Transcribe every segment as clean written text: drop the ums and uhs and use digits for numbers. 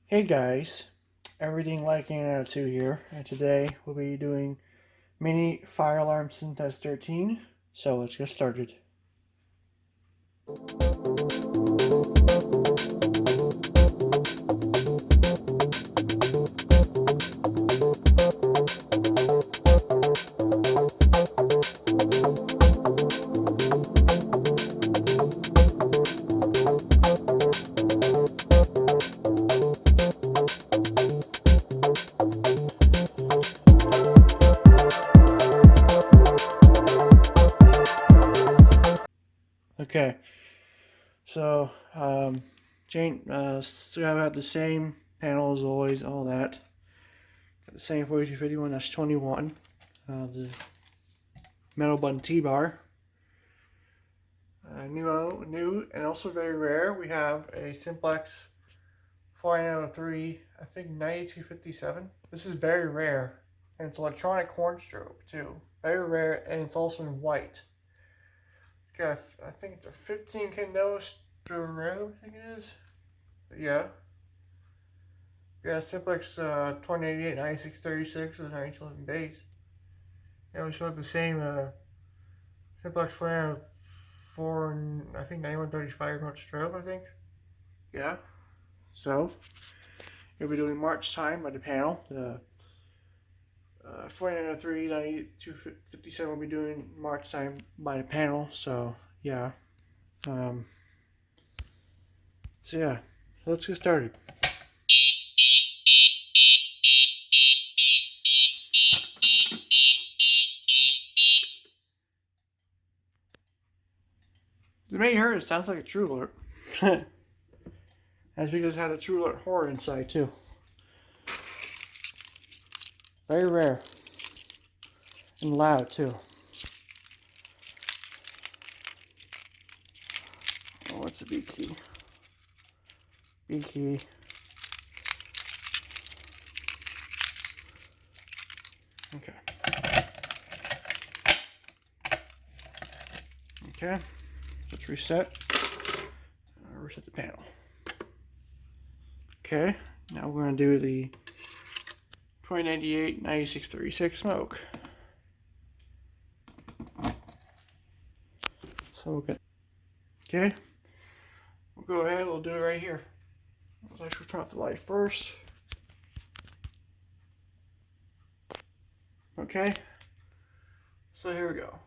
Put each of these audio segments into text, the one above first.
Hey guys, everything liking out of 2 here, and today we'll be doing mini fire alarm Simplex 13, so let's get started. Okay, so still have the same panel as always, all that. Got the same 4251, that's 21. The metal button T-bar. New and also very rare, we have a Simplex 4903, I think 9257. This is very rare, and it's electronic horn strobe too. Very rare, and it's also in white. It's got, I think it's a 15 candela strobe, I think it is. But yeah. Yeah, Simplex 2088 9636 with 9211 base. Yeah, we still have the same Simplex 4, I think 9135 remote strobe, I think. Yeah. So, we'll be doing March time by the panel. The 4903 9257 will be doing March time by the panel. So, yeah. So yeah, let's get started. You may hear it sounds like a True Alert. That's because it has a True Alert horn inside too. Very rare. And loud too. Oh, what's the B key? B key. Okay. Okay. Let's reset. Reset the panel. Okay. Now we're going to do the 2098 9636 smoke. So we'll get. Okay. We'll go ahead. We'll do it right here. Let's actually turn off the light first. Okay. So here we go.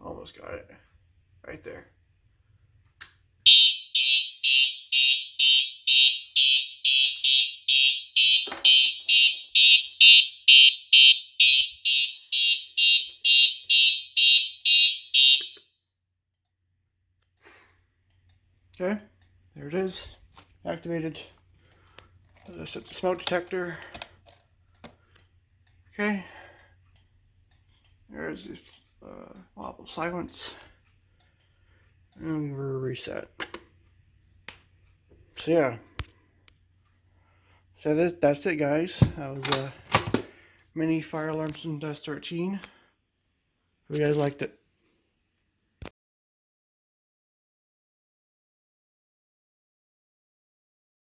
Almost got it. Right there. Okay, there it is. Activated. Set the smoke detector. Okay. There's the wobble silence. And we're reset. So yeah. So that's it, guys. That was a mini fire alarm Simplex 13. Hope you guys liked it.